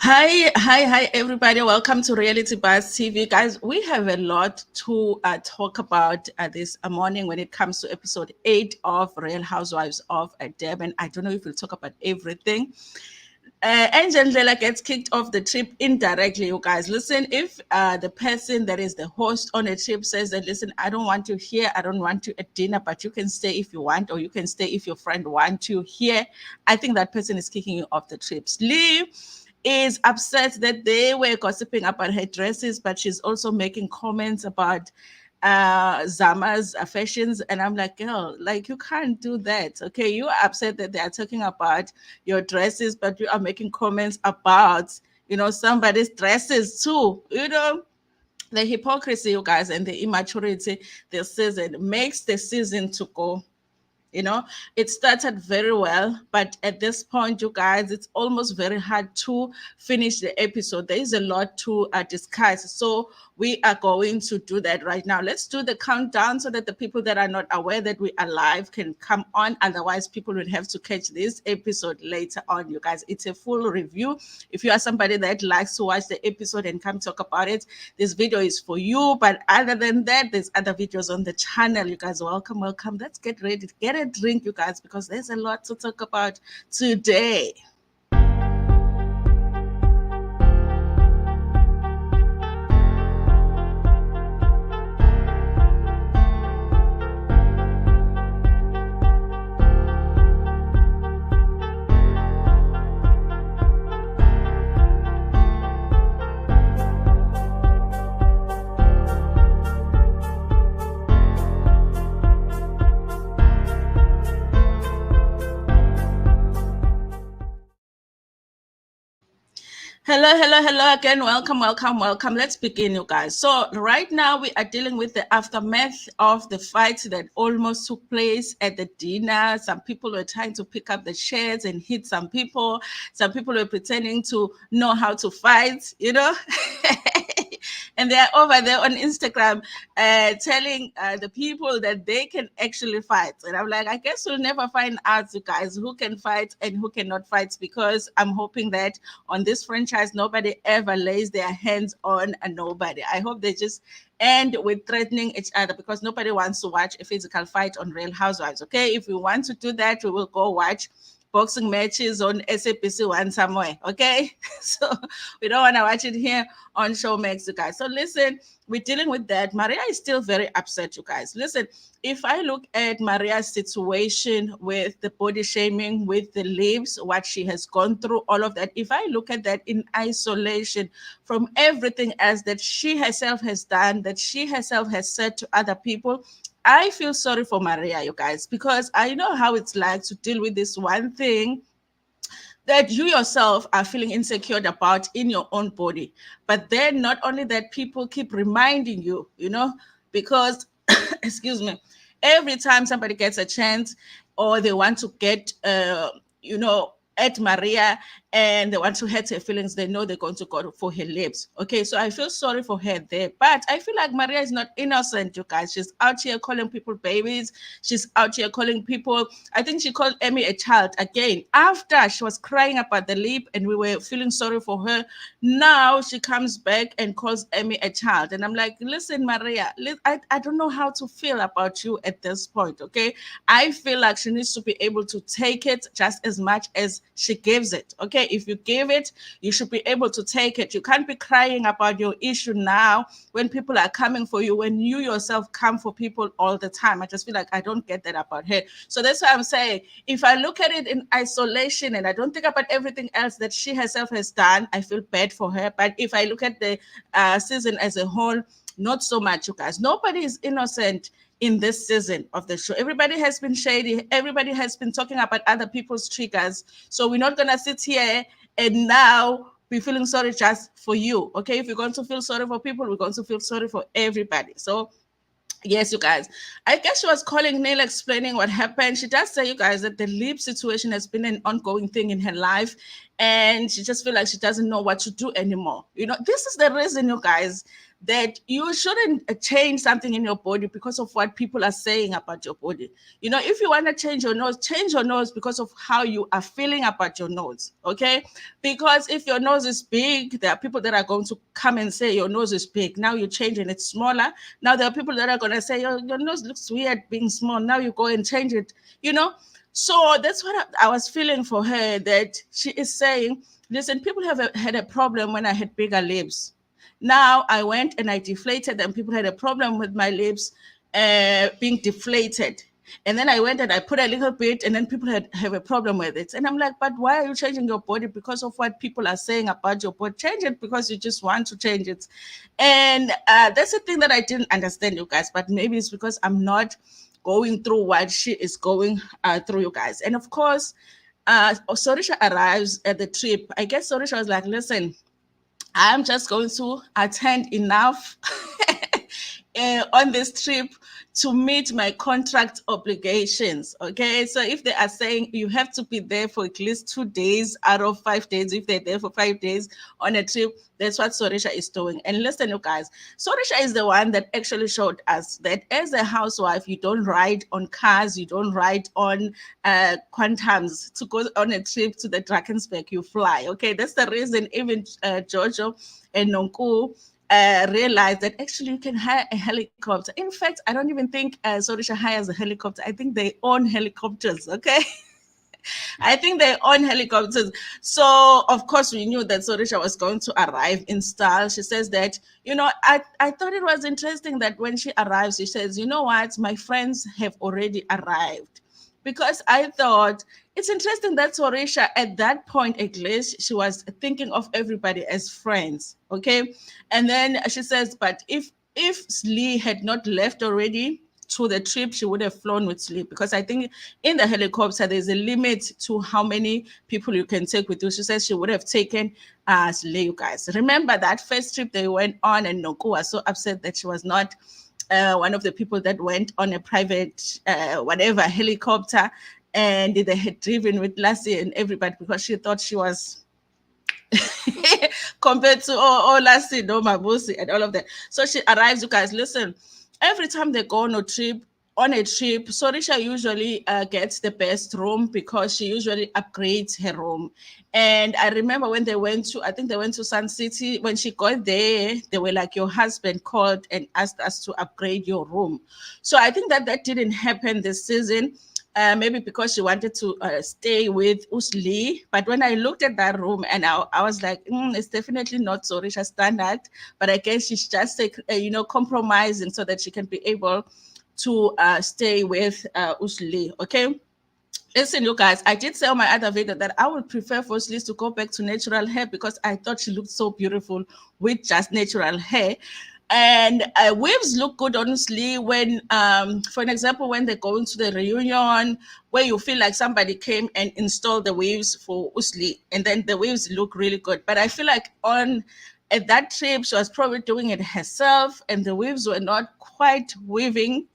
Hi, everybody. Welcome to Reality Buzz TV. Guys, we have a lot to talk about this morning when it comes to episode 8 of Real Housewives of Durban. I don't know if we'll talk about everything. Ndlela gets kicked off the trip indirectly, you guys. Listen, if the person that is the host on a trip says that, listen, I don't want you here, I don't want you at dinner, but you can stay if you want, or you can stay if your friend wants you here, I think that person is kicking you off the trips. Lee is upset that they were gossiping about her dresses, but she's also making comments about Zama's fashions. And I'm like, girl, like you can't do that. Okay. You are upset that they are talking about your dresses, but you are making comments about, somebody's dresses too. The hypocrisy, you guys, and the immaturity this season makes the season to go. you know it started very well, but at this point, you guys, it's almost very hard to finish the episode. There is a lot to discuss, so we are going to do that right now. Let's do the countdown so that the people that are not aware that we are live can come on. Otherwise, people will have to catch this episode later on. You guys, it's a full review. If you are somebody that likes to watch the episode and come talk about it, this video is for you. But other than that, there's other videos on the channel. You guys, welcome. Let's get ready to get a drink, you guys, because there's a lot to talk about today. Hello again. Welcome. Let's begin, you guys. So, right now, we are dealing with the aftermath of the fight that almost took place at the dinner. Some people were trying to pick up the chairs and hit some people. Some people were pretending to know how to fight. And they're over there on Instagram telling the people that they can actually fight. And I'm like, I guess we'll never find out, you guys, who can fight and who cannot fight, because I'm hoping that on this franchise, nobody ever lays their hands on a nobody. I hope they just end with threatening each other, because nobody wants to watch a physical fight on Real Housewives. Okay, if we want to do that, we will go watch boxing matches on SABC One somewhere. Okay, so we don't want to watch it here on Showmax, you guys. So listen, we're dealing with that. Maria is still very upset, you guys. Listen, if I look at Maria's situation with the body shaming, with the lips, what she has gone through, all of that, if I look at that in isolation from everything else that she herself has done, that she herself has said to other people, I feel sorry for Maria, you guys, because I know how it's like to deal with this one thing that you yourself are feeling insecure about in your own body. But then not only that, people keep reminding you, because, excuse me, every time somebody gets a chance or they want to get, at Maria and they want to hurt her feelings, they know they're going to go for her lips. Okay, so I feel sorry for her there. But I feel like Maria is not innocent, you guys. She's out here calling people babies. She's out here calling people, I think she called Emmy a child again. After she was crying about the lip and we were feeling sorry for her, now she comes back and calls Emmy a child. And I'm like, listen, Maria, I don't know how to feel about you at this point, okay? I feel like she needs to be able to take it just as much as she gives it. Okay, if you give it, you should be able to take it. You can't be crying about your issue now when people are coming for you, when you yourself come for people all the time. I just feel like I don't get that about her. So that's why I'm saying, if I look at it in isolation and I don't think about everything else that she herself has done, I feel bad for her. But if I look at the season as a whole, not so much, you guys. Nobody is innocent in this season of the show. Everybody has been shady. Everybody has been talking about other people's triggers. So we're not going to sit here and now be feeling sorry just for you. Okay, if you're going to feel sorry for people, we're going to feel sorry for everybody. So yes, you guys. I guess she was calling Neil, explaining what happened. She does say, you guys, that the lip situation has been an ongoing thing in her life. and she just feel like she doesn't know what to do anymore. This is the reason, you guys, that you shouldn't change something in your body because of what people are saying about your body. If you want to change your nose because of how you are feeling about your nose, okay? Because if your nose is big, there are people that are going to come and say your nose is big. Now you change and it's smaller. Now there are people that are going to say your nose looks weird being small. Now you go and change it, you know? So that's what I was feeling for her, that she is saying, listen, people have had a problem when I had bigger lips. Now I went and I deflated them. People had a problem with my lips being deflated. And then I went and I put a little bit, and then people have a problem with it. And I'm like, but why are you changing your body because of what people are saying about your body? Change it because you just want to change it. And that's the thing that I didn't understand, you guys. But maybe it's because I'm not going through what she is going through, you guys. And of course, Sorisha arrives at the trip. I guess Sorisha was like, listen, I'm just going to attend enough on this trip to meet my contract obligations. Okay, so if they are saying you have to be there for at least 2 days out of 5 days, if they're there for 5 days on a trip, that's what Sorisha is doing. And listen, you guys, Sorisha is the one that actually showed us that as a housewife, you don't ride on cars, you don't ride on quantums to go on a trip to the Drakensberg, you fly. Okay, that's the reason even Jojo and Nonku realized that actually you can hire a helicopter. In fact, I don't even think Sorisha hires a helicopter. I think they own helicopters, okay? I think they own helicopters. So, of course, we knew that Sorisha was going to arrive in style. She says that, I thought it was interesting that when she arrives, she says, you know what, my friends have already arrived. Because I thought it's interesting that Sorisha, at that point at least, she was thinking of everybody as friends, okay? And then she says, but if Lee had not left already to the trip, she would have flown with Lee, because I think in the helicopter there's a limit to how many people you can take with you. She says she would have taken Lee, you guys. Remember that first trip they went on, and Noku was so upset that she was not one of the people that went on a private, whatever, helicopter, and they had driven with Lassie and everybody because she thought she was compared to Lassie, no Mabusi, and all of that. So she arrives, you guys. Listen, every time they go on a trip, Sorisha usually gets the best room because she usually upgrades her room. And I remember when I think they went to Sun City. When she got there, they were like, your husband called and asked us to upgrade your room. So I think that didn't happen this season. Maybe because she wanted to stay with Usli. But when I looked at that room, and I was like, it's definitely not Sorisha standard. But I guess she's just, compromising so that she can be able to stay with Usli. Okay. Listen, you guys, I did say on my other video that I would prefer for Usli to go back to natural hair because I thought she looked so beautiful with just natural hair. And waves look good, honestly, when, for an example, when they go into the reunion, where you feel like somebody came and installed the waves for Usli, and then the waves look really good. But I feel like at that trip, she was probably doing it herself, and the waves were not quite weaving.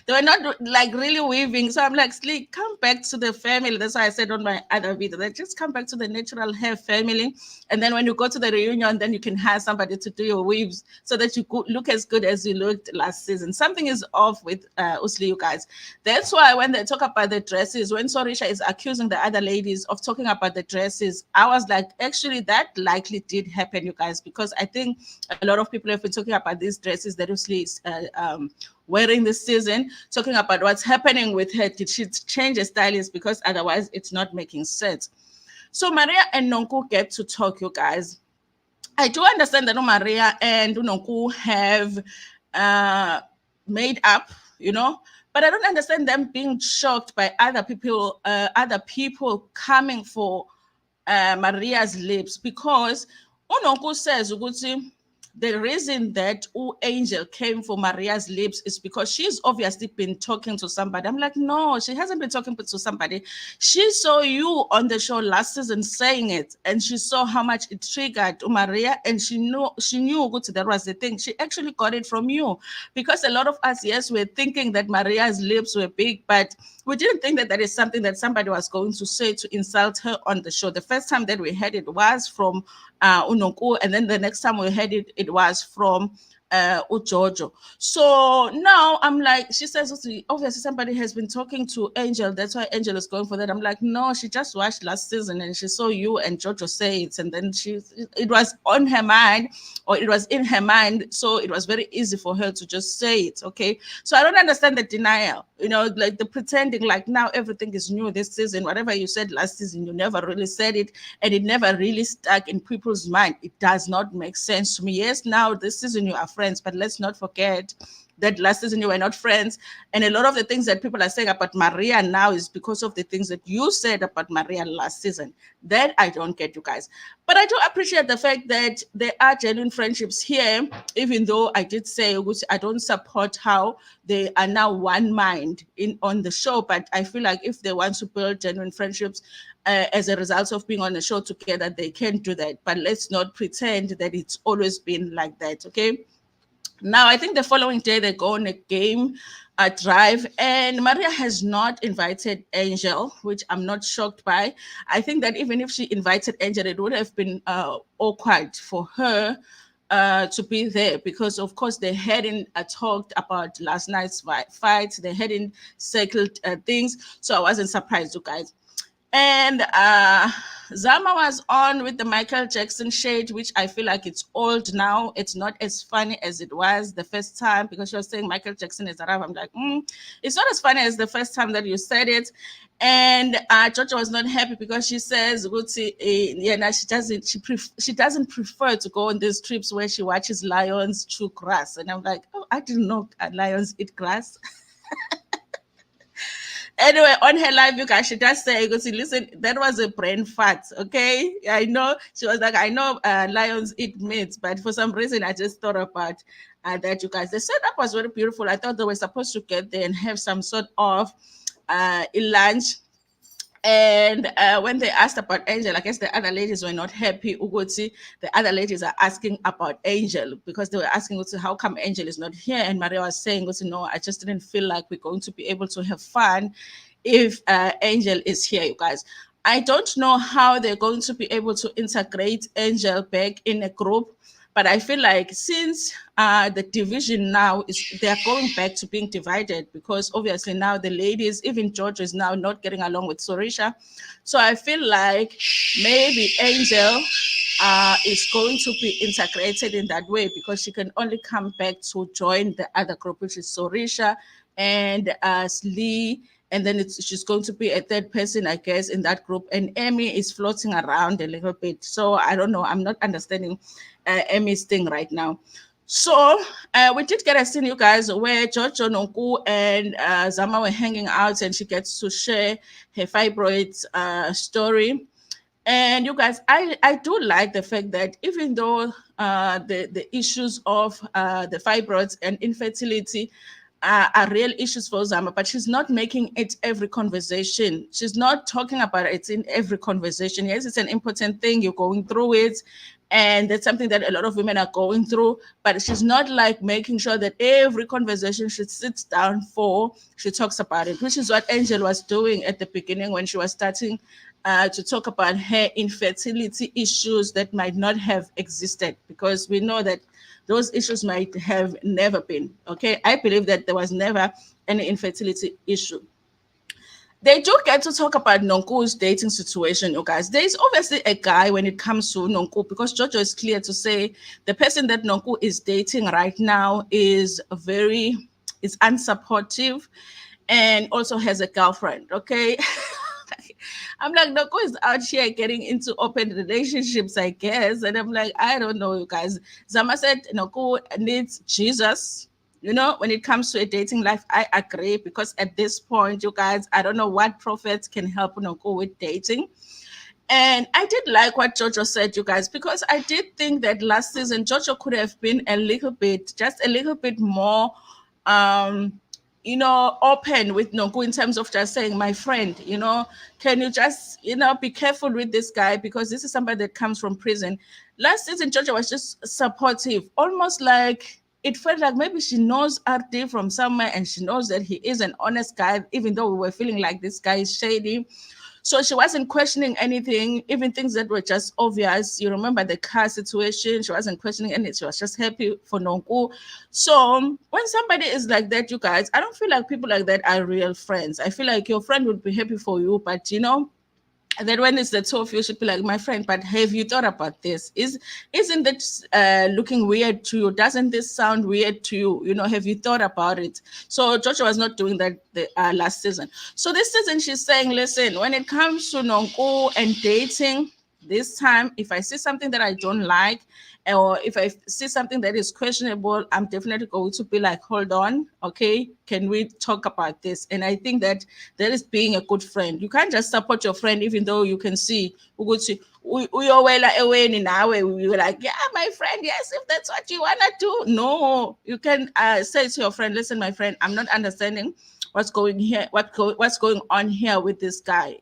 They were not like really weaving. So I'm like, Sleek, come back to the family. That's why I said on my other video that just come back to the natural hair family. And then when you go to the reunion, then you can hire somebody to do your weaves so that you could look as good as you looked last season. Something is off with Usli, you guys. That's why when they talk about the dresses, when Sorisha is accusing the other ladies of talking about the dresses, I was like, actually, that likely did happen, you guys, because I think a lot of people have been talking about these dresses that Usli is wearing this season, talking about what's happening with her. Did she change a stylist? Because otherwise it's not making sense. So Maria and Nonku get to talk, you guys. I do understand that Maria and Nonku have made up, but I don't understand them being shocked by other people coming for Maria's lips, because Nonku says, the reason that Angel came for Maria's lips is because she's obviously been talking to somebody. I'm like, no, she hasn't been talking to somebody. She saw you on the show last season saying it, and she saw how much it triggered Maria, and she knew that was the thing. She actually got it from you, because a lot of us, yes, we're thinking that Maria's lips were big, but we didn't think that that is something that somebody was going to say to insult her on the show. The first time that we heard it was from Unonku, and then the next time we heard it, it was from Ujojo. So now I'm like, she says, obviously somebody has been talking to Angel. That's why Angel is going for that. I'm like, no, she just watched last season and she saw you and Jojo say it. And then it was on her mind, or it was in her mind. So it was very easy for her to just say it. Okay. So I don't understand the denial, like the pretending like now everything is new this season. Whatever you said last season, you never really said it and it never really stuck in people's mind. It does not make sense to me. Yes, now this season you are friends, but let's not forget that last season you were not friends. And a lot of the things that people are saying about Maria now is because of the things that you said about Maria last season. That I don't get, you guys. But I do appreciate the fact that there are genuine friendships here, even though I did say which I don't support how they are now one mind in on the show. But I feel like if they want to build genuine friendships as a result of being on the show together, they can do that. But let's not pretend that it's always been like that, okay? Now, I think the following day they go on a game drive, and Maria has not invited Angel, which I'm not shocked by. I think that even if she invited Angel, it would have been awkward for her to be there because, of course, they hadn't talked about last night's fight. They hadn't settled things. So I wasn't surprised, you guys. And Zama was on with the Michael Jackson shade, which I feel like it's old now. It's not as funny as it was the first time because she was saying Michael Jackson is alive. I'm like, it's not as funny as the first time that you said it. And Georgia was not happy because she says, yeah, now she doesn't prefer to go on these trips where she watches lions chew grass. And I'm like, oh, I didn't know lions eat grass. Anyway, on her live, you guys, she just say, listen, that was a brain fart, okay? I know, she was like, I know lions eat meat, but for some reason, I just thought about that, you guys. The setup was very beautiful. I thought they were supposed to get there and have some sort of lunch. And when they asked about Angel, I guess the other ladies were not happy. Uguti, the other ladies are asking about Angel because they were asking Uguti, how come Angel is not here? And Maria was saying, Uguti, no, I just didn't feel like we're going to be able to have fun if Angel is here, you guys. I don't know how they're going to be able to integrate Angel back in a group. But I feel like since the division now is they're going back to being divided because obviously now the ladies, even George is now not getting along with Sorisha. So I feel like maybe Angel is going to be integrated in that way because she can only come back to join the other group, which is Sorisha and Slee. And then she's going to be a third person, I guess, in that group. And Emmy is floating around a little bit. So I don't know. I'm not understanding Emmy's thing right now. So we did get a scene, you guys, where George Ononku and Zama were hanging out and she gets to share her fibroids story. And you guys, I do like the fact that even though the issues of the fibroids and infertility are real issues for Zama, but she's not making it every conversation. She's not talking about it in every conversation. Yes, it's an important thing. You're going through it. And that's something that a lot of women are going through. But she's not like making sure that every conversation she sits down for, she talks about it, which is what Angel was doing at the beginning when she was starting to talk about her infertility issues that might not have existed, because we know that those issues might have never been. Okay, I believe that there was never any infertility issue. They do get to talk about Nonku's dating situation, you guys. There is obviously a guy when it comes to Nonku, because Jojo is clear to say the person that Nonku is dating right now is unsupportive and also has a girlfriend. Okay. I'm like, Noko is out here getting into open relationships, I guess. And I'm like, I don't know, you guys. Zama said Noko needs Jesus. When it comes to a dating life, I agree, because at this point, you guys, I don't know what prophets can help Noko with dating. And I did like what Jojo said, you guys, because I did think that last season Jojo could have been just a little bit more open with Nonku in terms of just saying, my friend, can you just, be careful with this guy, because this is somebody that comes from prison. Last season, Georgia was just supportive, almost like it felt like maybe she knows RD from somewhere and she knows that he is an honest guy, even though we were feeling like this guy is shady. So she wasn't questioning anything, even things that were just obvious. You remember the car situation, she wasn't questioning anything. She was just happy for Nonku. So when somebody is like that, you guys, I don't feel like people like that are real friends. I feel like your friend would be happy for you, but and then when it's the two of you, should be like, my friend, but have you thought about this? Isn't that looking weird to you? Doesn't this sound weird to you? Have you thought about it? So Georgia was not doing that the last season. So this season, she's saying, listen, when it comes to Nonko and dating, this time, if I see something that I don't like, or if I see something that is questionable, I'm definitely going to be like, hold on, okay, can we talk about this? And I think that is being a good friend. You can't just support your friend, even though you can see ukuthi uyowela eweni nawe, you're like, yeah, my friend, yes, if that's what you want to do. No, you can say to your friend, listen, my friend, I'm not understanding what's going on here with this guy.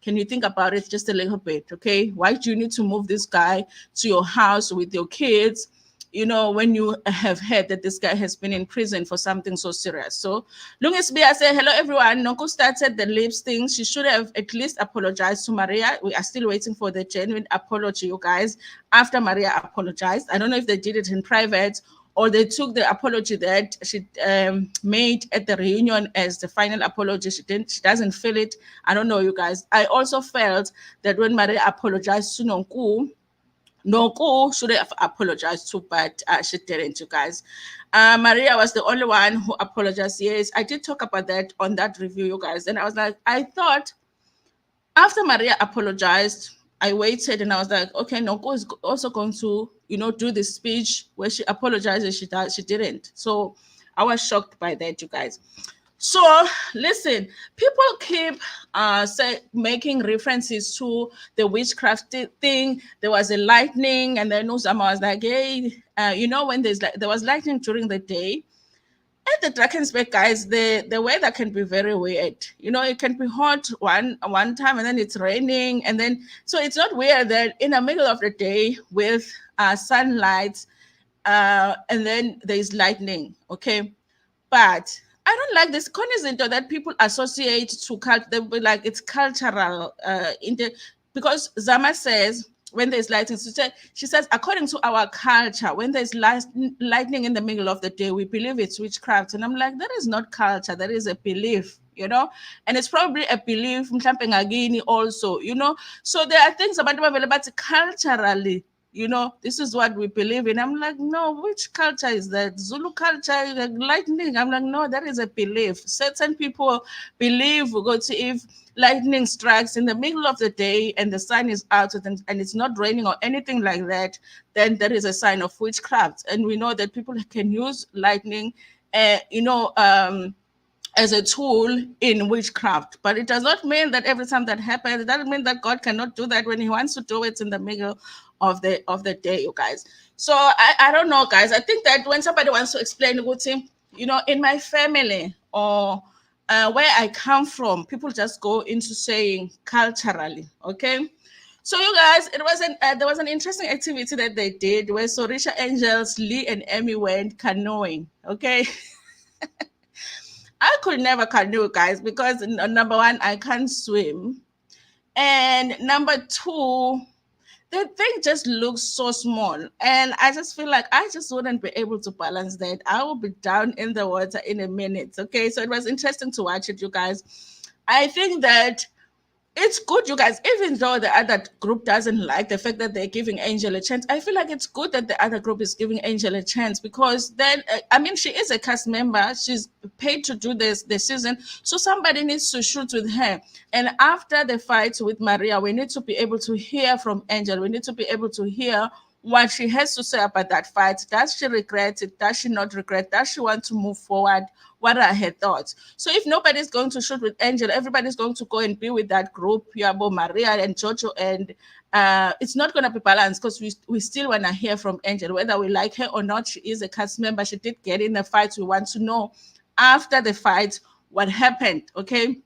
Can you think about it just a little bit? Okay, why do you need to move this guy to your house with your kids, when you have heard that this guy has been in prison for something so serious? So Lungis Bia said, hello everyone. Nonko started the lips thing. She should have at least apologized to Maria. We are still waiting for the genuine apology, you guys, after Maria apologized. I don't know if they did it in private or they took the apology that she made at the reunion as the final apology. She doesn't feel it. I don't know, you guys. I also felt that when Maria apologized to Nonku, Nonku should have apologized too, but she didn't, you guys. Maria was the only one who apologized. Yes, I did talk about that on that review, you guys. And I was like, I thought after Maria apologized, I waited and I was like, okay, Nonko is also going to, do this speech where she apologizes. She didn't. So I was shocked by that, you guys. So listen, people keep making references to the witchcraft thing. There was a lightning, and then Uzama was like, hey, when there was lightning during the day. At the Drakensberg, guys, the weather can be very weird. It can be hot one time and then it's raining. And then, so it's not weird that in the middle of the day with sunlight, and then there's lightning, okay? But I don't like this concept that people associate to like it's cultural, because Zama says when there's lightning, she says, according to our culture, when there's lightning in the middle of the day, we believe it's witchcraft. And I'm like, that is not culture, that is a belief, and it's probably a belief also, so there are things about but culturally, this is what we believe in. I'm like, no, which culture is that? Zulu culture, like lightning. I'm like, no, that is a belief. Certain people believe if lightning strikes in the middle of the day and the sun is out and it's not raining or anything like that, then there is a sign of witchcraft. And we know that people can use lightning, as a tool in witchcraft. But it does not mean that every time that happens, it doesn't mean that God cannot do that when he wants to do it in the middle of the day, you guys. So I don't know, guys. I think that when somebody wants to explain in my family or where I come from, people just go into saying culturally, okay? So you guys, there was an interesting activity that they did where Sorisha Angels, Lee and Emmy went canoeing, okay? I could never canoe, guys, because number one, I can't swim. And number two, the thing just looks so small. And I just feel like I just wouldn't be able to balance that. I will be down in the water in a minute. Okay. So it was interesting to watch it, you guys. I think that it's good, you guys, even though the other group doesn't like the fact that they're giving Angel a chance. I feel like it's good that the other group is giving Angel a chance because then, she is a cast member. She's paid to do this season. So somebody needs to shoot with her. And after the fight with Maria, we need to be able to hear from Angel. We need to be able to hear what she has to say about that fight. Does she regret it? Does she not regret? Does she want to move forward? What are her thoughts? So if nobody's going to shoot with Angel, everybody's going to go and be with that group, Yabo, Maria and Jojo, and it's not going to be balanced because we still want to hear from Angel, whether we like her or not. She is a cast member. She did get in the fight. We want to know after the fight what happened, okay?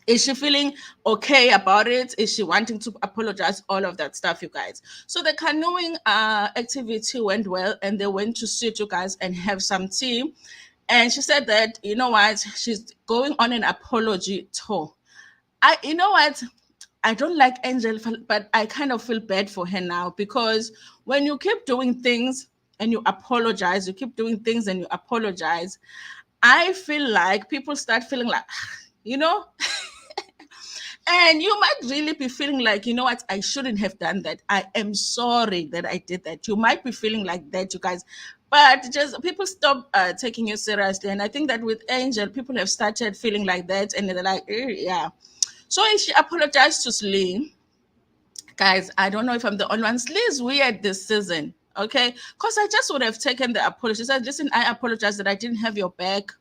Is she feeling okay about it? Is she wanting to apologize? All of that stuff, you guys. So the canoeing activity went well, and they went to sit, you guys, and have some tea. And she said that, you know what, she's going on an apology tour. You know what, I don't like Angel, but I kind of feel bad for her now, because when you keep doing things and you apologize, you keep doing things and you apologize, I feel like people start feeling like, you know, and you might really be feeling like, you know what, I shouldn't have done that. I am sorry that I did that. You might be feeling like that, you guys. But just people stop taking you seriously. And I think that with Angel, people have started feeling like that. And they're like, yeah. So she apologized to Slee. Guys, I don't know if I'm the only one. Slee is weird this season. Okay. Because I just would have taken the apology. Said, listen, I apologize that I didn't have your back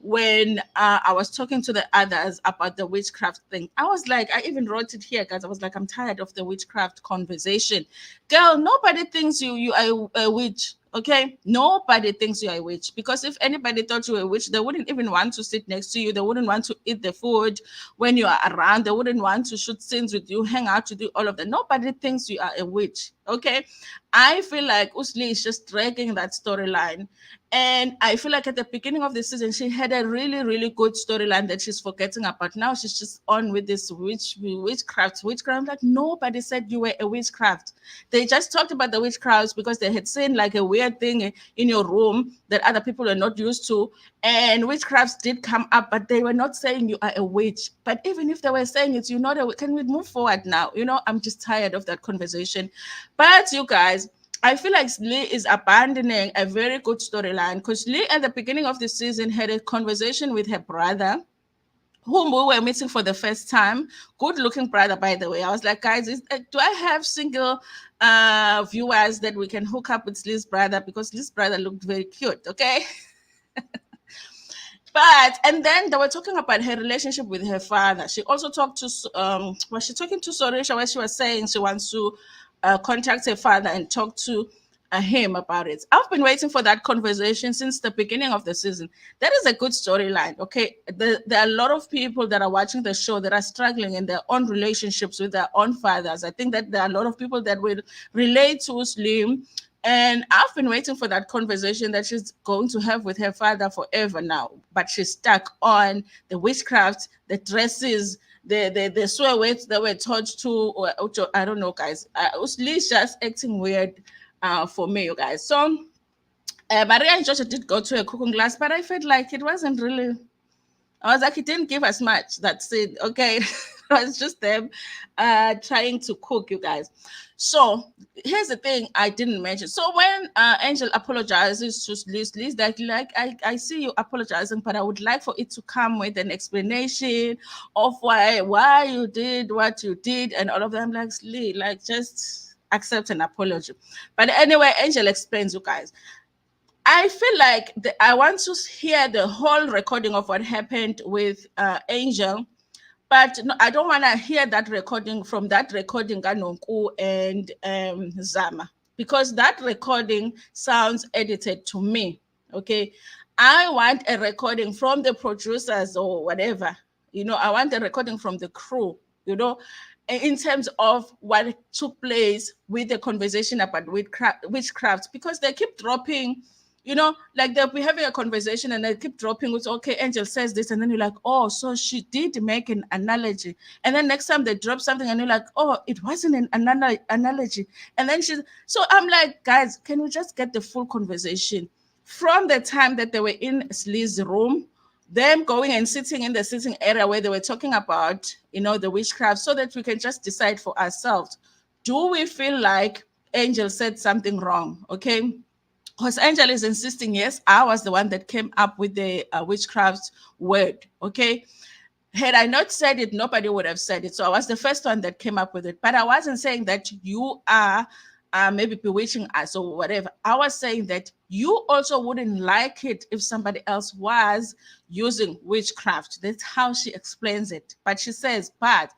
when I was talking to the others about the witchcraft thing. I was like, I even wrote it here, guys. I was like, I'm tired of the witchcraft conversation. Girl, nobody thinks you are a witch. Okay, nobody thinks you're a witch, because if anybody thought you were a witch, they wouldn't even want to sit next to you. They wouldn't want to eat the food when you are around. They wouldn't want to shoot scenes with you, hang out with you, all of that. Nobody thinks you are a witch. Okay, I feel like Usli is just dragging that storyline. And I feel like at the beginning of the season, she had a really, really good storyline that she's forgetting about. Now she's just on with this witchcraft. Witchcraft. Like, nobody said you were a witchcraft. They just talked about the witchcrafts because they had seen like a weird thing in your room that other people are not used to. And witchcrafts did come up, but they were not saying you are a witch. But even if they were saying it, you're not a witch. Can we move forward now? You know, I'm just tired of that conversation. But you guys, I feel like Lee is abandoning a very good storyline, because Lee at the beginning of the season had a conversation with her brother, whom we were meeting for the first time. Good looking brother, by the way. I was like, guys, do I have single viewers that we can hook up with Lee's brother? Because Lee's brother looked very cute, okay? But and then they were talking about her relationship with her father. She also talked to was she talking to Sorisha, where she was saying she wants to contact her father and talk to him about it. I've been waiting for that conversation since the beginning of the season. That is a good storyline. Okay, there are a lot of people that are watching the show that are struggling in their own relationships with their own fathers. I think that there are a lot of people that will relate to Slim, and I've been waiting for that conversation that she's going to have with her father forever now. But she's stuck on the witchcraft, the dresses, the swear words that were taught to, or I don't know, guys. Lee's just acting weird for me, you guys. So Maria and Joshua did go to a cooking class, but I felt like it wasn't really. I was like, it didn't give us much. That's it. Okay. It was just them trying to cook, you guys. So here's the thing I didn't mention. So when Angel apologizes to Liz, like I see you apologizing, but I would like for it to come with an explanation of why you did what you did and all of that. I'm like, Lee, like, just accept an apology. But anyway, Angel explains, you guys. I feel like I want to hear the whole recording of what happened with Angel, but no, I don't want to hear that recording from that recording Ganonku and Zama, because that recording sounds edited to me. Okay, I want a recording from the producers or whatever. You know, I want a recording from the crew. You know, in terms of what took place with the conversation about witchcraft, because they keep dropping, you know, like they'll be having a conversation and they keep dropping with, okay, Angel says this, and then you're like, oh, so she did make an analogy. And then next time they drop something and you're like, oh, it wasn't an analogy. And then so I'm like, guys, can we just get the full conversation from the time that they were in Slee's room, them going and sitting in the sitting area where they were talking about, you know, the witchcraft, so that we can just decide for ourselves. Do we feel like Angel said something wrong? Okay, because Angel is insisting, yes, I was the one that came up with the witchcraft word. Okay. Had I not said it, nobody would have said it. So I was the first one that came up with it. But I wasn't saying that you are maybe bewitching us or whatever. I was saying that you also wouldn't like it if somebody else was using witchcraft. That's how she explains it. But she says, but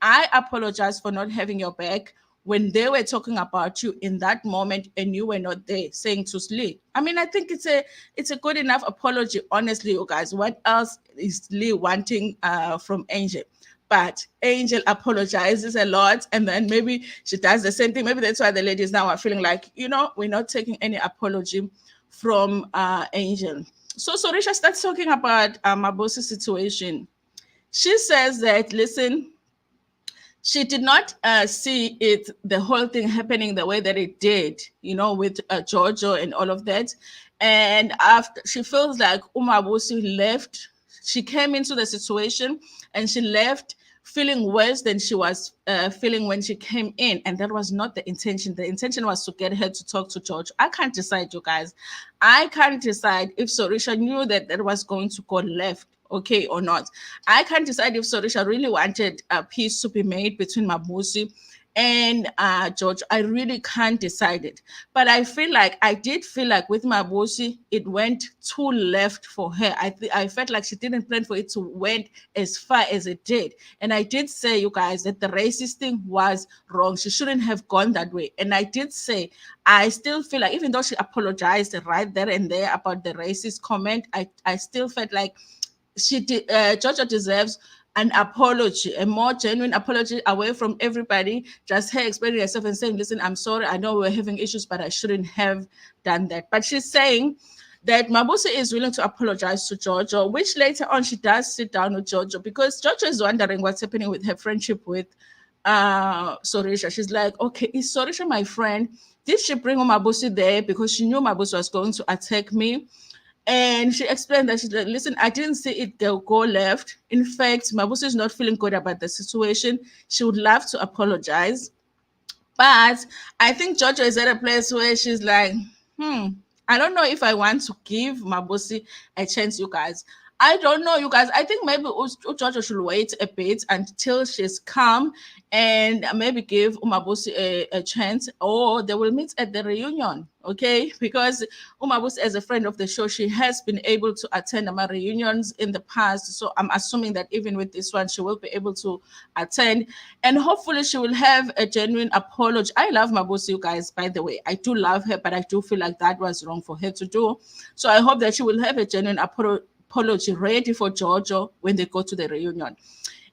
I apologize for not having your back when they were talking about you in that moment and you were not there, saying to Lee. I mean, I think it's a good enough apology, honestly, you guys. What else is Lee wanting from Angel? But Angel apologizes a lot, and then maybe she does the same thing. Maybe that's why the ladies now are feeling like, we're not taking any apology from Angel. So Sorisha starts talking about Mabusi's situation. She says that, listen, she did not see the whole thing happening the way that it did, with Giorgio and all of that. And after, she feels like Umabusi left, she came into the situation and she left feeling worse than she was feeling when she came in. And that was not the intention. The intention was to get her to talk to George. I can't decide, you guys. I can't decide if Sorisha knew that that was going to go left, okay, or not. I can't decide if Sorisha really wanted a peace to be made between Mabusi and George. I really can't decide it. But I did feel like with Mabusi, it went too left for her. I felt like she didn't plan for it to went as far as it did. And I did say, you guys, that the racist thing was wrong. She shouldn't have gone that way. And I did say, I still feel like, even though she apologized right there and there about the racist comment, I still felt like Georgia deserves an apology, a more genuine apology, away from everybody. Just her explaining herself and saying, listen, I'm sorry, I know we're having issues, but I shouldn't have done that. But she's saying that Mabusi is willing to apologize to Giorgio, which later on she does sit down with Giorgio, because Giorgio is wondering what's happening with her friendship with Sorisha. She's like, okay, is Sorisha my friend? Did she bring Mabusi there because she knew Mabusi was going to attack me? And she explained that, she's like, listen, I didn't see it go left. In fact, Mabusi is not feeling good about the situation. She would love to apologize. But I think Jojo is at a place where she's like, hmm, I don't know if I want to give Mabusi a chance, you guys. I don't know, you guys. I think maybe Jojo should wait a bit until she's calm and maybe give Umabusi a chance, or they will meet at the reunion, okay? Because Umabusi, as a friend of the show, she has been able to attend my reunions in the past. So I'm assuming that even with this one, she will be able to attend. And hopefully she will have a genuine apology. I love Mabusi, you guys, by the way. I do love her, but I do feel like that was wrong for her to do. So I hope that she will have a genuine apology ready for Giorgio when they go to the reunion.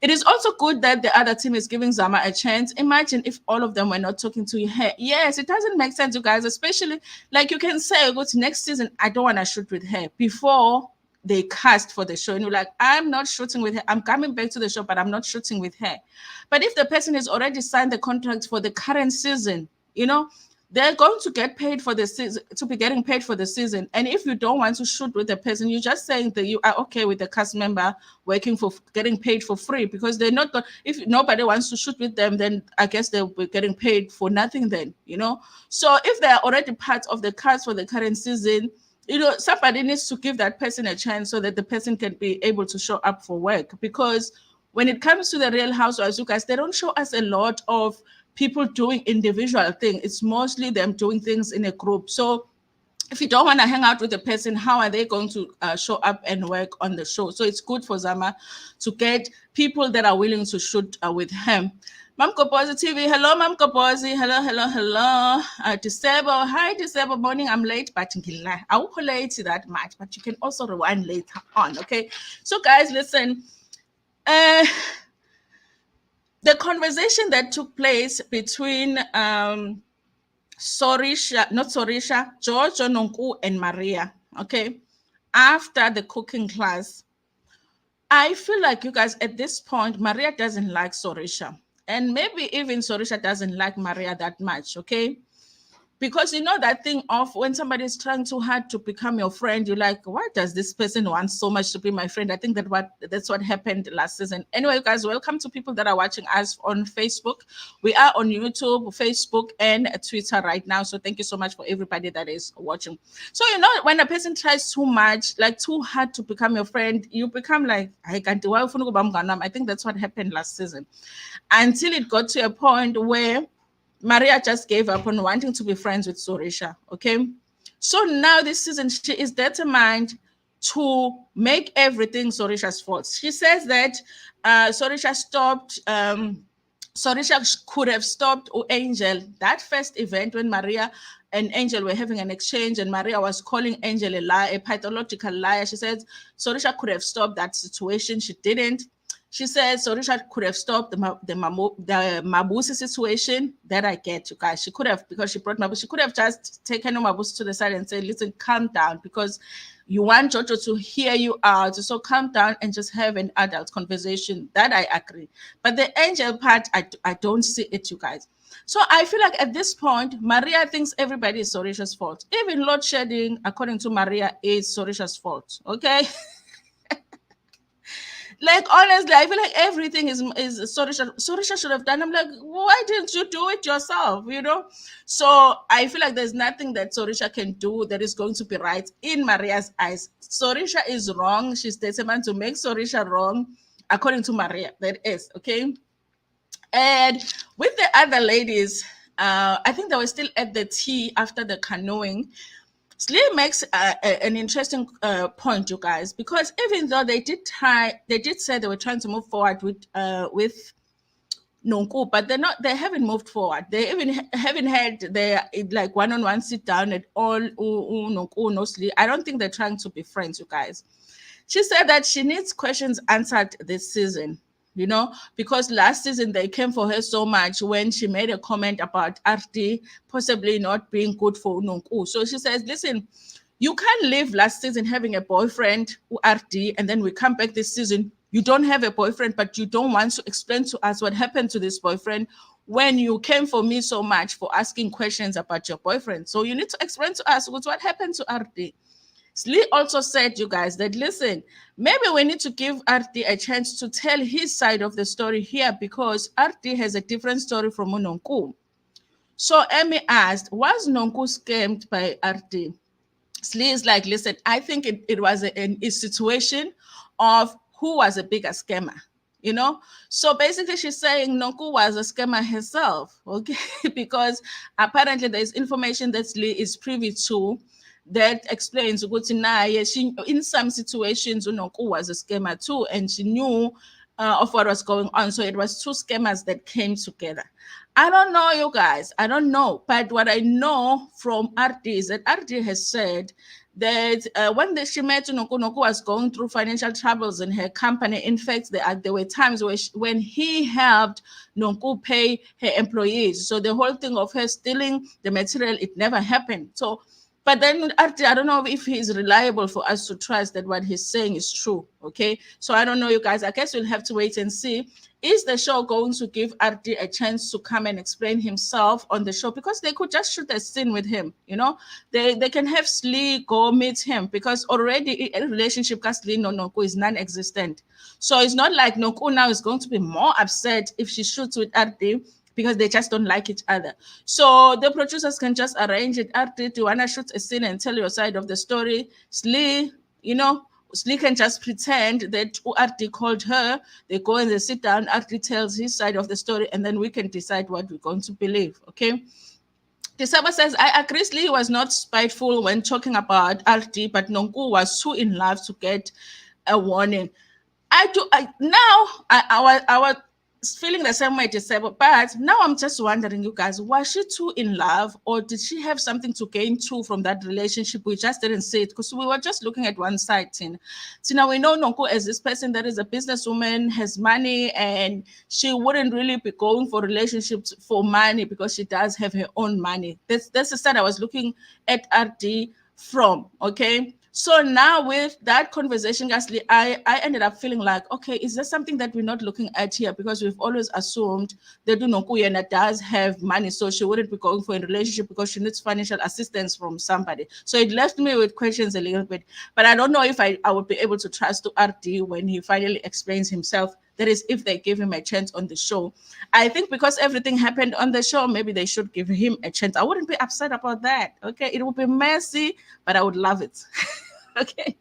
It is also good that the other team is giving Zama a chance. Imagine if all of them were not talking to her. Yes, it doesn't make sense, you guys, especially like you can say, go to next season, I don't want to shoot with her before they cast for the show. And you're like, I'm not shooting with her. I'm coming back to the show, but I'm not shooting with her. But if the person has already signed the contract for the current season, they're going to get paid for the season, to be getting paid for the season. And if you don't want to shoot with the person, you're just saying that you are okay with the cast member working for getting paid for free, because they're not going, if nobody wants to shoot with them, then I guess they'll be getting paid for nothing then, So if they're already part of the cast for the current season, somebody needs to give that person a chance so that the person can be able to show up for work. Because when it comes to the Real Housewives, you guys, they don't show us a lot of people doing individual things. It's mostly them doing things in a group. So if you don't want to hang out with the person, how are they going to show up and work on the show? So it's good for Zama to get people that are willing to shoot with him. Mam Kopozi TV, hello, Mam Kopozi, hello. Disable, hi, Disable, morning, I'm late, but I won't late that much, but you can also rewind later on, okay? So guys, listen, the conversation that took place between Giorgio Nonku and Maria, okay, after the cooking class, I feel like, you guys, at this point, Maria doesn't like Sorisha. And maybe even Sorisha doesn't like Maria that much, okay? Because that thing of when somebody is trying too hard to become your friend, you're like, why does this person want so much to be my friend? I think that's what happened last season. Anyway, you guys, welcome to people that are watching us on Facebook. We are on YouTube, Facebook, and Twitter right now. So thank you so much for everybody that is watching. So when a person tries too much, like too hard to become your friend, you become like, I can't do. I think that's what happened last season, until it got to a point where Maria just gave up on wanting to be friends with Sorisha, okay? So now this season, she is determined to make everything Sorisha's fault. She says that Sorisha could have stopped Angel, that first event when Maria and Angel were having an exchange and Maria was calling Angel a liar, a pathological liar. She said Sorisha could have stopped that situation. She didn't. She said Sorisha could have stopped the Mabusi situation. That I get, you guys. She could have, because she brought Mabusi. She could have just taken Mabusi to the side and said, "Listen, calm down," because you want Jojo to hear you out. So calm down and just have an adult conversation. That I agree. But the angel part, I don't see it, you guys. So I feel like at this point, Maria thinks everybody is Sorisha's fault. Even load shedding, according to Maria, is Sorisha's fault. Okay. Like honestly, I feel like everything is Sorisha should have done. I'm like, why didn't you do it yourself? So I feel like there's nothing that Sorisha can do that is going to be right in Maria's eyes. Sorisha is wrong. She's determined to make Sorisha wrong, according to Maria. That is okay. And with the other ladies, I think they were still at the tea after the canoeing. Slee makes an interesting point, you guys, because even though they did say they were trying to move forward with Nonku, but they haven't moved forward. They even haven't had their like one-on-one sit down at all. Nonku, no Slee. I don't think they're trying to be friends, you guys. She said that she needs questions answered this season, because last season they came for her so much when she made a comment about RT possibly not being good for Nonku. So she says, listen, you can't live last season having a boyfriend, RT, and then we come back this season. You don't have a boyfriend, but you don't want to explain to us what happened to this boyfriend when you came for me so much for asking questions about your boyfriend. So you need to explain to us what happened to RT. Slee also said, you guys, that listen, maybe we need to give RT a chance to tell his side of the story here, because RT has a different story from Nonku. So Emmy asked, was Nonku scammed by RT? Slee is like, listen, I think it was a situation of who was a bigger scammer. So basically she's saying Nonku was a scammer herself, okay? Because apparently there's information that Slee is privy to that explains ukuthi naye she in some situations Nonku was a scammer too, and she knew of what was going on. So it was two scammers that came together. I don't know, you guys. I don't know. But what I know from RD is that RD has said that when she met Noku was going through financial troubles in her company. In fact, there were times when he helped Noku pay her employees. So the whole thing of her stealing the material, it never happened. So, but then I don't know if he's reliable for us to trust that what he's saying is true. Okay. So I don't know, you guys. I guess we'll have to wait and see. Is the show going to give RD a chance to come and explain himself on the show? Because they could just shoot a scene with him, They can have Slee go meet him, because already a relationship with Slee Noku is non-existent. So it's not like Noku now is going to be more upset if she shoots with RD, because they just don't like each other. So the producers can just arrange it. RD, do you want to shoot a scene and tell your side of the story? Slee, Slee can just pretend that RD called her. They go and they sit down. RD tells his side of the story, and then we can decide what we're going to believe. Okay. Tisaba says, I agree Slee was not spiteful when talking about RD, but Nonku was too in love to get a warning. I was feeling the same way, Tisaba, but now I'm just wondering, you guys, was she too in love, or did she have something to gain too from that relationship? We just didn't see it because we were just looking at one side, Tina. Tina, we know Nonku as this person that is a businesswoman, has money, and she wouldn't really be going for relationships for money because she does have her own money. That's the side I was looking at RD from, okay? So now with that conversation, Gasly, I ended up feeling like, okay, is there something that we're not looking at here? Because we've always assumed that Nokuyena does have money, so she wouldn't be going for a relationship because she needs financial assistance from somebody. So it left me with questions a little bit. But I don't know if I would be able to trust RD when he finally explains himself. That is, if they give him a chance on the show. I think because everything happened on the show, maybe they should give him a chance. I wouldn't be upset about that. Okay, it would be messy, but I would love it. Okay.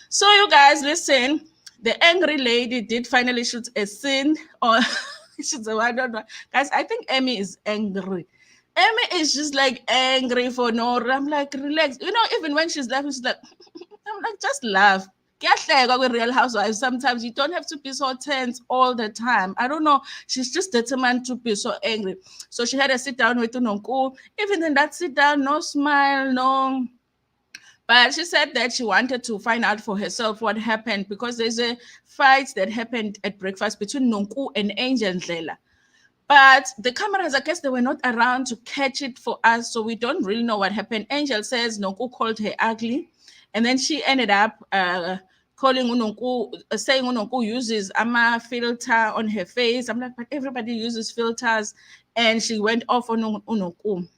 So you guys, listen. The angry lady did finally shoot a scene, or I don't know. Guys, I think Emmy is angry. Emmy is just like angry for no reason. I'm like, relax. Even when she's laughing, she's like, I'm like, just laugh. With Real Housewives, sometimes you don't have to be so tense all the time. I don't know. She's just determined to be so angry. So she had a sit down with Nonku. Even in that sit down, no smile, But she said that she wanted to find out for herself what happened because there's a fight that happened at breakfast between Nonku and Angel Ndlela. But the cameras, I guess they were not around to catch it for us, so we don't really know what happened. Angel says Nonku called her ugly, and then she ended up calling Unonku, saying Unonku uses ama filter on her face. I'm like, but everybody uses filters, and she went off on Unonku.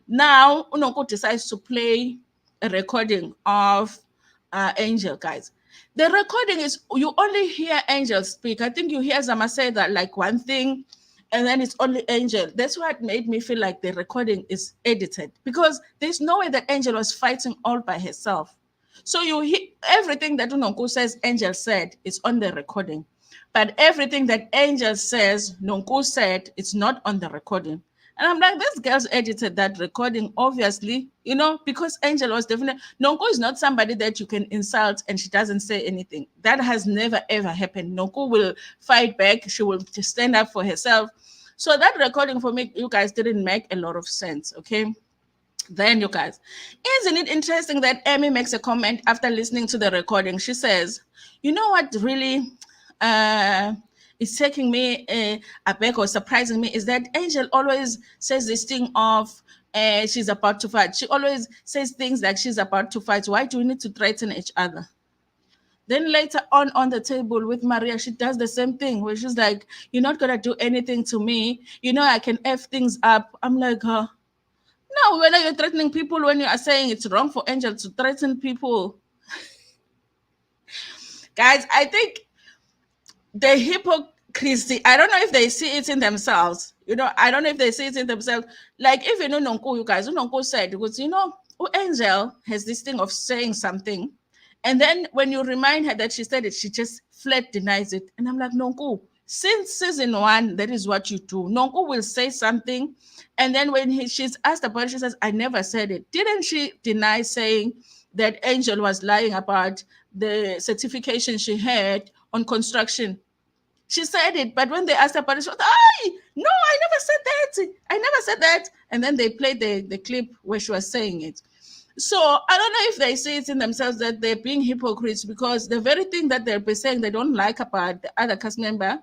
Now, Unoko decides to play a recording of Angel, guys. The recording is you only hear Angel speak. I think you hear Zama say that like one thing, and then it's only Angel. That's what made me feel like the recording is edited because there's no way that Angel was fighting all by herself. So you hear everything that Unoko says Angel said is on the recording. But everything that Angel says Nonku said, it's not on the recording. And I'm like, this girl's edited that recording, obviously, because Angel was definitely. Nonko is not somebody that you can insult and she doesn't say anything. That has never, ever happened. Nonko will fight back. She will just stand up for herself. So that recording for me, you guys didn't make a lot of sense, okay? Then, you guys, isn't it interesting that Emmy makes a comment after listening to the recording? She says, you know what really is taking me aback or surprising me is that Angel always says this thing of she's about to fight. She always says things like she's about to fight. Why do we need to threaten each other? Then later on the table with Maria, she does the same thing where she's like, you're not going to do anything to me. I can F things up. I'm like, no, when are you threatening people when you are saying it's wrong for Angel to threaten people? Guys, I think the hypocrisy, I don't know if they see it in themselves. I don't know if they see it in themselves. Like, if Nonko, you guys, Nonko said, because, Angel has this thing of saying something. And then when you remind her that she said it, she just flat denies it. And I'm like, Nonko, since season one, that is what you do. Nonko will say something. And then when she's asked about it, she says, I never said it. Didn't she deny saying that Angel was lying about the certification she had on construction? She said it, but when they asked about it, she was like, no, I never said that. I never said that. And then they played the clip where she was saying it. So I don't know if they see it in themselves that they're being hypocrites because the very thing that they'll be saying they don't like about the other cast member,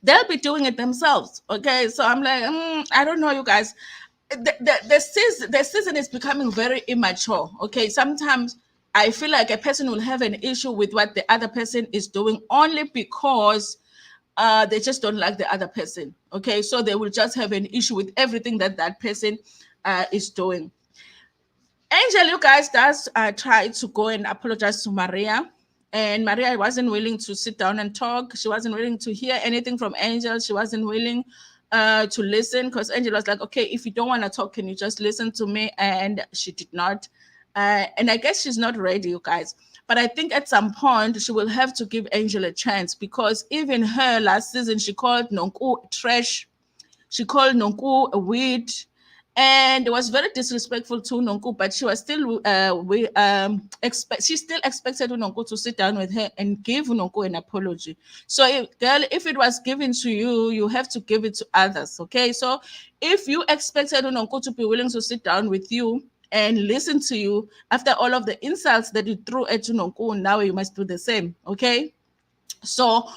they'll be doing it themselves. Okay. So I'm like, I don't know, you guys. The season is becoming very immature. Okay. Sometimes I feel like a person will have an issue with what the other person is doing only because they just don't like the other person. Okay. So they will just have an issue with everything that person is doing. Angel, you guys, does try to go and apologize to Maria. And Maria wasn't willing to sit down and talk. She wasn't willing to hear anything from Angel. She wasn't willing to listen because Angel was like, okay, if you don't want to talk, can you just listen to me? And she did not. And I guess she's not ready, you guys. But I think at some point she will have to give Angel a chance because even her last season, she called Nonku trash. She called Nonku a weed, and it was very disrespectful to Nonku. But she was still she still expected Nonku to sit down with her and give Nonku an apology. So, girl, if it was given to you, you have to give it to others. Okay, so if you expected Nonku to be willing to sit down with you and listen to you after all of the insults that you threw at Nonku, now you must do the same. Okay. So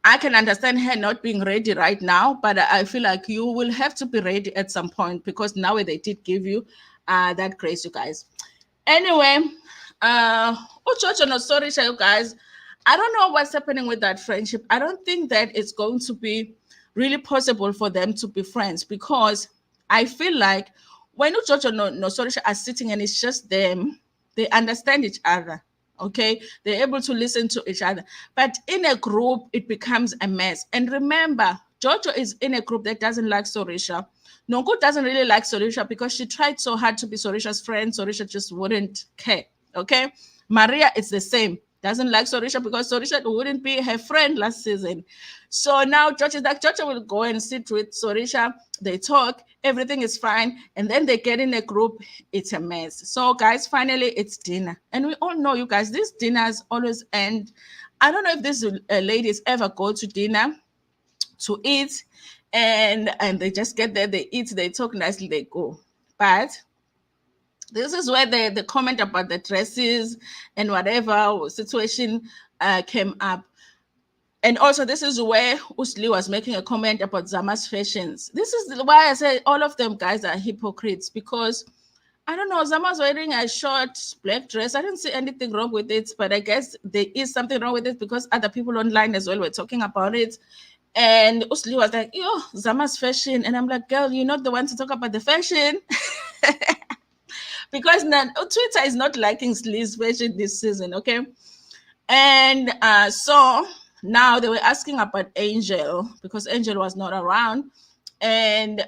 I can understand her not being ready right now, but I feel like you will have to be ready at some point because now they did give you that grace, you guys. Anyway, Uchocho no sorry, you guys. I don't know what's happening with that friendship. I don't think that it's going to be really possible for them to be friends because I feel like when Uchocho no sorry are sitting and it's just them, they understand each other. Okay, they're able to listen to each other, but in a group it becomes a mess. And remember, Jojo is in a group that doesn't like Sorisha. Nonku doesn't really like Sorisha because she tried so hard to be Sorisha's friend. Sorisha just wouldn't care. Okay, Maria is the same, doesn't like Sorisha because Sorisha wouldn't be her friend last season. So now George is like, George will go and sit with Sorisha. They talk, everything is fine. And then they get in a group, it's a mess. So, guys, finally, it's dinner. And we all know, you guys, these dinners always end. I don't know if these ladies ever go to dinner to eat and they just get there, they eat, they talk nicely, they go. But This is where the comment about the dresses and whatever situation came up. And also, this is where Usli was making a comment about Zama's fashions. This is why I say all of them guys are hypocrites, because I don't know, Zama's wearing a short black dress. I didn't see anything wrong with it, but I guess there is something wrong with it because other people online as well were talking about it. And Usli was like, yo, Zama's fashion. And I'm like, girl, you're not the one to talk about the fashion. Because now, Twitter is not liking Sli's fashion this season, okay? And so now they were asking about Angel because Angel was not around. And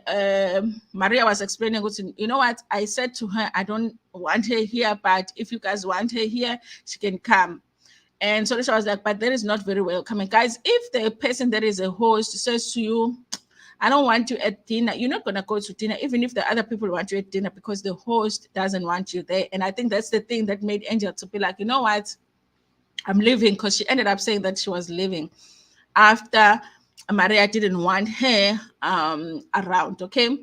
Maria was explaining, you know what? I said to her, I don't want her here, but if you guys want her here, she can come. And so she was like, but that is not very welcoming. Guys, if the person that is a host says to you, I don't want you at dinner, you're not going to go to dinner, even if the other people want you at dinner, because the host doesn't want you there. And I think that's the thing that made Angel to be like, you know what? I'm leaving, because she ended up saying that she was leaving after Maria didn't want her around. Okay.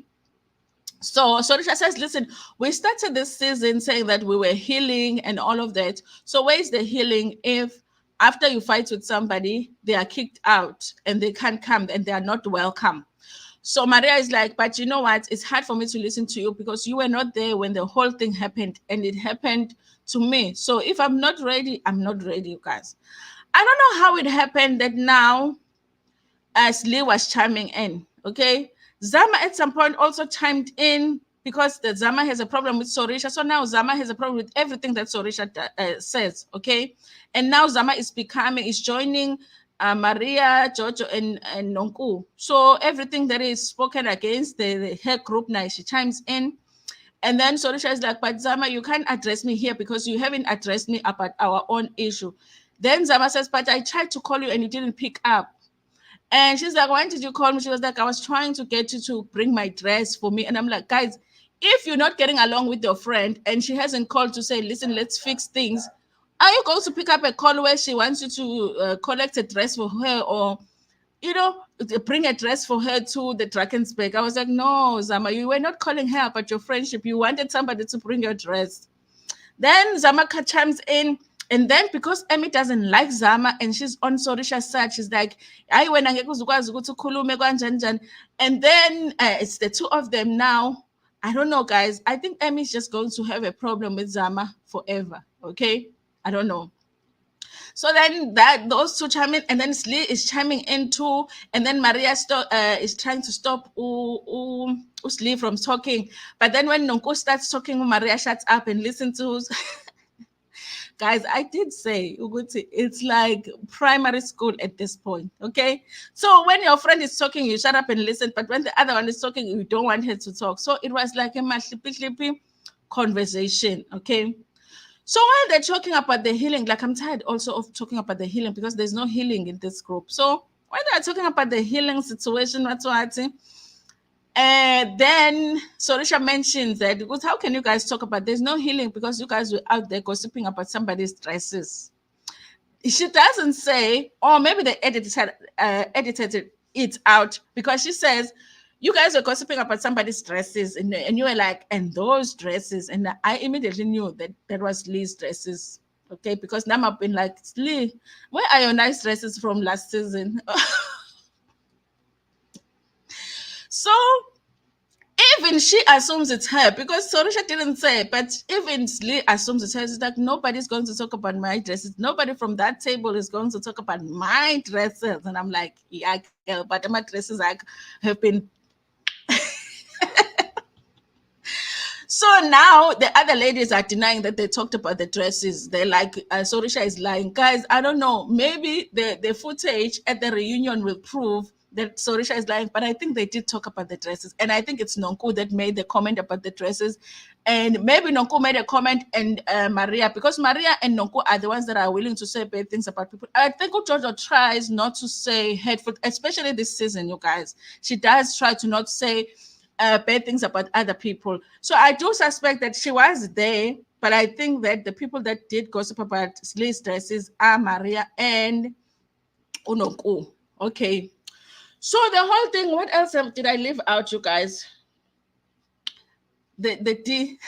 So Sorisha says, listen, we started this season saying that we were healing and all of that. So where's the healing if after you fight with somebody, they are kicked out and they can't come and they are not welcome? So Maria is like, but you know what? It's hard for me to listen to you because you were not there when the whole thing happened, and it happened to me. So if I'm not ready, I'm not ready, you guys. I don't know how it happened that now as Lee was chiming in, okay? Zama at some point also chimed in because the Zama has a problem with Sorisha. So now Zama has a problem with everything that Sorisha says, okay? And now Zama is joining Maria, Jojo, and Nonku. So everything that is spoken against the her group now, she chimes in. And then Sorisha is like, but Zama, you can't address me here because you haven't addressed me about our own issue. Then Zama says, but I tried to call you and you didn't pick up. And she's like, why did you call me? She was like, I was trying to get you to bring my dress for me. And I'm like, guys, if you're not getting along with your friend and she hasn't called to say, listen, let's fix things, are you going to pick up a call where she wants you to collect a dress for her, or, you know, bring a dress for her to the Drakensberg? I was like, no, Zama, you were not calling her about your friendship. You wanted somebody to bring your dress. Then Zamaka chimes in. And then because Emmy doesn't like Zama and she's on Sorisha's side, she's like, I went and and then it's the two of them now. I don't know, guys. I think Emmy's just going to have a problem with Zama forever. Okay. I don't know. So then that those two chime in, and then Slee is chiming in too, and then Maria is trying to stop Slee from talking. But then when Nonko starts talking, Maria shuts up and listens to. Guys, I did say it's like primary school at this point. Okay. So when your friend is talking, you shut up and listen. But when the other one is talking, you don't want her to talk. So it was like a slippy conversation. Okay. So while they're talking about the healing, like I'm tired also of talking about the healing because there's no healing in this group. So when they're talking about the healing situation, what's what? And then Sorisha mentions that, because how can you guys talk about there's no healing because you guys were out there gossiping about somebody's dresses? She doesn't say, or maybe the editors had edited it out, because she says, you guys were gossiping about somebody's dresses, and you were like, and those dresses. And I immediately knew that that was Lee's dresses. Okay, because now I've been like, Lee, where are your nice dresses from last season? So even she assumes it's her, because Sorisha didn't say it, but even Lee assumes it's her. It's like, nobody's going to talk about my dresses. Nobody from that table is going to talk about my dresses. And I'm like, yeah, girl, but my dresses have been. So now the other ladies are denying that they talked about the dresses. They're like, Sorisha is lying. Guys, I don't know. Maybe the footage at the reunion will prove that Sorisha is lying, but I think they did talk about the dresses. And I think it's Nonku that made the comment about the dresses. And maybe Nonku made a comment, and Maria, because Maria and Nonku are the ones that are willing to say bad things about people. I think Jojo tries not to say hateful, especially this season, you guys. She does try to not say bad things about other people. So I do suspect that she was there, but I think that the people that did gossip about Slay's dresses are Maria and Unoko. Okay. So the whole thing, what else did I leave out, you guys? The D.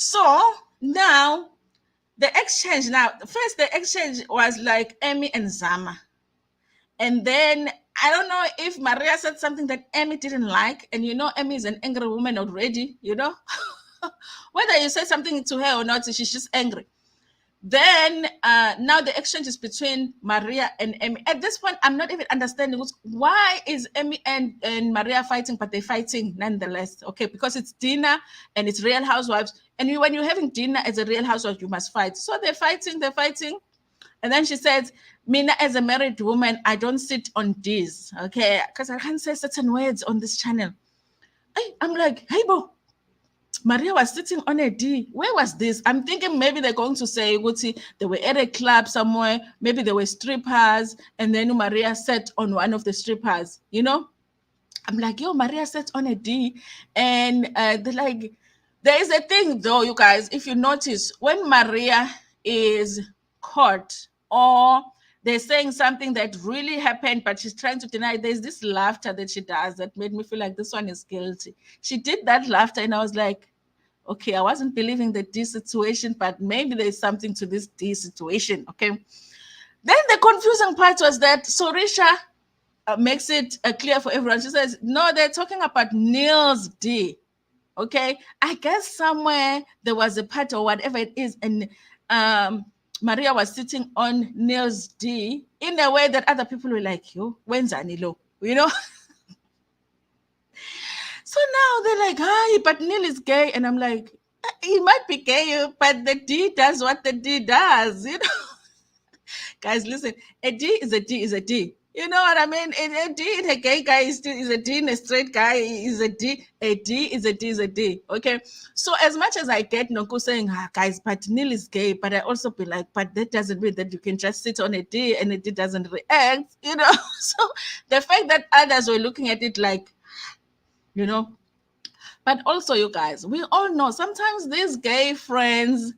So now the exchange. Now, first the exchange was like Emmy and Zama, and then I don't know if Maria said something that Emmy didn't like, and Emmy is an angry woman already. Whether you say something to her or not, she's just angry. Then now the exchange is between Maria and Emmy. At this point, I'm not even understanding why is Emmy and Maria fighting, but they're fighting nonetheless. Okay, because it's dinner and it's Real Housewives. And when you're having dinner as a Real Housewife, you must fight. So they're fighting, they're fighting. And then she says, Mina, as a married woman, I don't sit on this, okay? Because I can't say certain words on this channel. I'm like, hey, Bo, Maria was sitting on a D. Where was this? I'm thinking maybe they're going to say, Guti, they were at a club somewhere. Maybe they were strippers. And then Maria sat on one of the strippers, I'm like, yo, Maria sat on a D. And they're like, there is a thing though, you guys, if you notice, when Maria is caught or they're saying something that really happened, but she's trying to deny, there's this laughter that she does that made me feel like this one is guilty. She did that laughter, and I was like, okay, I wasn't believing the D situation, but maybe there's something to this D situation, okay? Then the confusing part was that Sorisha makes it clear for everyone. She says, no, they're talking about Neil's D. Okay, I guess somewhere there was a part or whatever it is, and Maria was sitting on Neil's D in a way that other people were like, yo, when's Anilo? So now they're like, hi, but Neil is gay. And I'm like, he might be gay, but the D does what the D does. Guys, listen, a D is a D is a D. You know what I mean? A D in a gay guy is a D in a straight guy is a D. A D is a D is a D. Okay. So as much as I get Noko saying, guys, but Neil is gay, but I also be like, but that doesn't mean that you can just sit on a D and a D doesn't react, So the fact that others were looking at it like, but also, you guys, we all know sometimes these gay friends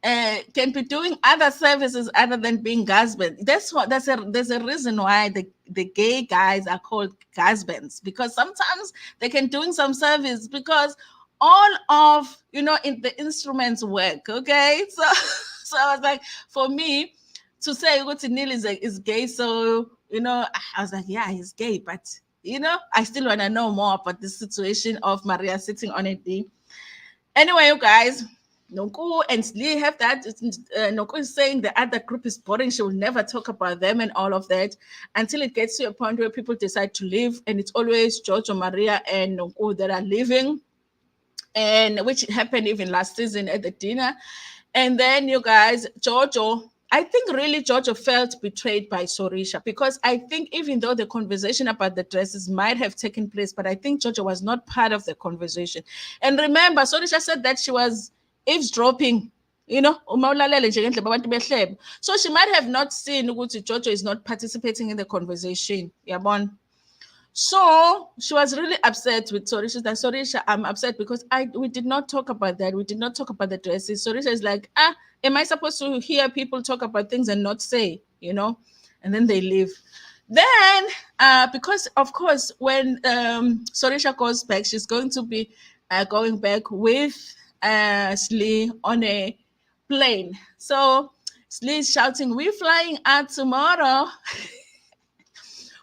can be doing other services other than being husbands. There's a reason why the gay guys are called husbands, because sometimes they can doing some service because all of in the instruments work. Okay, so so I was like, for me to say Neil is gay, so I was like, yeah, he's gay, but I still want to know more about the situation of Maria sitting on a D. Anyway, you guys, Nonku and Slee have that. Nonku is saying the other group is boring. She will never talk about them and all of that until it gets to a point where people decide to leave. And it's always George or Maria and Nonku that are leaving, and which happened even last season at the dinner. And then you guys, Jojo, I think really Jojo felt betrayed by Sorisha, because I think even though the conversation about the dresses might have taken place, but I think Jojo was not part of the conversation. And remember, Sorisha said that she was eavesdropping, so she might have not seen Jojo is not participating in the conversation. Yabon. So she was really upset with Sorisha. She's like, Sorisha, I'm upset because we did not talk about that. We did not talk about the dresses. Sorisha is like, am I supposed to hear people talk about things and not say, And then they leave. Then, because of course, when Sorisha goes back, she's going to be going back with Slee on a plane. So Slee is shouting, we're flying out tomorrow.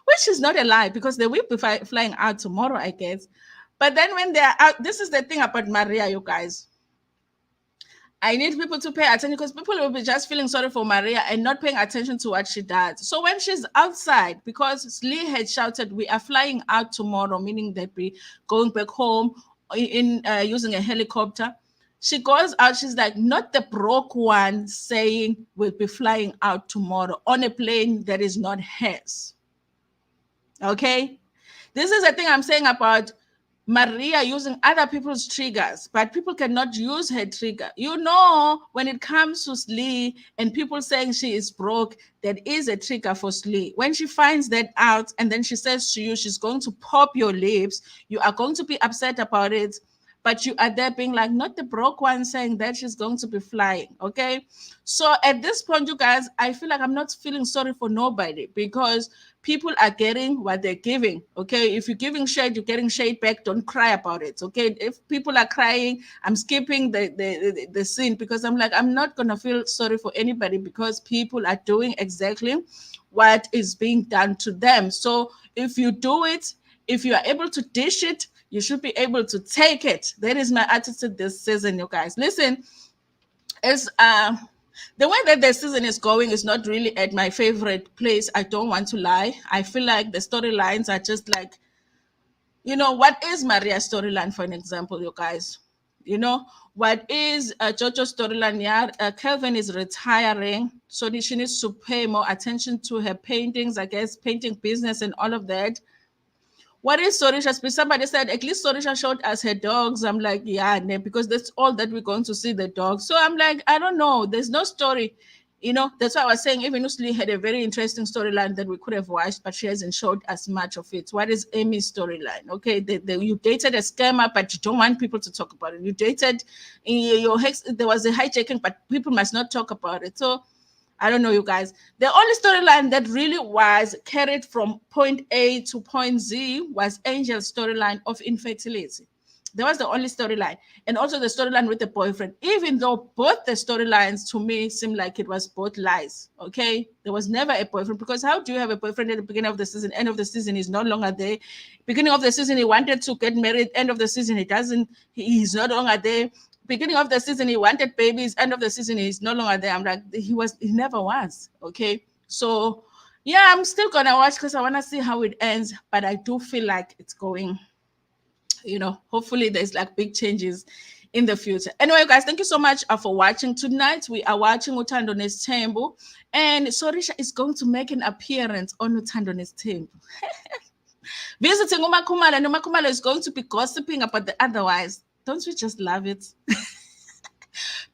Which is not a lie, because they will be flying out tomorrow, I guess. But then when they're out, this is the thing about Maria, you guys. I need people to pay attention, because people will be just feeling sorry for Maria and not paying attention to what she does. So when she's outside, because Lee had shouted, we are flying out tomorrow, meaning that we're going back home in using a helicopter. She goes out, she's like, not the broke one saying we'll be flying out tomorrow on a plane that is not hers. Okay, this is the thing I'm saying about Maria using other people's triggers, but people cannot use her trigger. When it comes to Slee and people saying she is broke, that is a trigger for Slee. When she finds that out and then she says to you, she's going to pop your lips, you are going to be upset about it. but you are there being like, not the broke one saying that she's going to be flying. Okay. So at this point, you guys, I feel like I'm not feeling sorry for nobody, because people are getting what they're giving. Okay. If you're giving shade, you're getting shade back. Don't cry about it. Okay. If people are crying, I'm skipping the scene, because I'm like, I'm not going to feel sorry for anybody, because people are doing exactly what is being done to them. So if you do it, if you are able to dish it, you should be able to take it. That is my attitude this season, you guys. Listen, it's the way that the season is going is not really at my favorite place. I don't want to lie. I feel like the storylines are just like, what is Maria's storyline, for an example, you guys? What is Jojo's storyline? Yeah, Kelvin is retiring, so she needs to pay more attention to her paintings, I guess, painting business and all of that. What is Sorisha? Somebody said at least Sorisha showed us her dogs. I'm like, yeah, because that's all that we're going to see, the dogs. So I'm like, I don't know. There's no story. That's why I was saying even Usli had a very interesting storyline that we could have watched, but she hasn't showed us much of it. What is Amy's storyline? Okay, you dated a scammer, but you don't want people to talk about it. You dated your ex, there was a hijacking, but people must not talk about it. So I don't know, you guys. The only storyline that really was carried from point A to point Z was Angel's storyline of infertility. That was the only storyline. And also the storyline with the boyfriend, even though both the storylines to me seemed like it was both lies. Okay. There was never a boyfriend, because how do you have a boyfriend at the beginning of the season? End of the season, he's no longer there. Beginning of the season, he wanted to get married. End of the season, he doesn't, he's no longer there. Beginning of the season, he wanted babies. End of the season, he's no longer there. I'm like, he never was. Okay. So yeah, I'm still gonna watch because I wanna see how it ends. But I do feel like it's going, hopefully there's like big changes in the future. Anyway, guys, thank you so much for watching. Tonight we are watching Uthando Nesthembu, and Sorisha is going to make an appearance on Uthando Nesthembu. Visiting Umakhumalo, and Umakhumalo is going to be gossiping about the otherwise. Don't you just love it?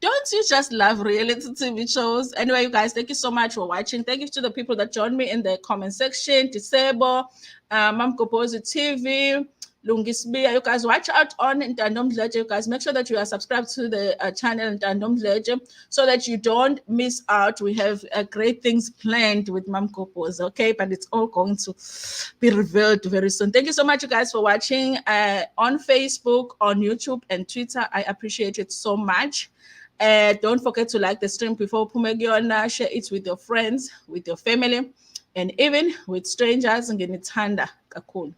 Don't you just love reality TV shows? Anyway, you guys, thank you so much for watching. Thank you to the people that joined me in the comment section. Disable, Mam Kopozi TV, Lungisbia. You guys watch out on Ndlela Ndlela. You guys make sure that you are subscribed to the channel Ndlela Ndlela so that you don't miss out. We have great things planned with Mam Kopozi, okay? But it's all going to be revealed very soon. Thank you so much, you guys, for watching on Facebook, on YouTube, and Twitter. I appreciate it so much. Don't forget to like the stream before Pumegiona. Share it with your friends, with your family, and even with strangers. And get it handa. Cool.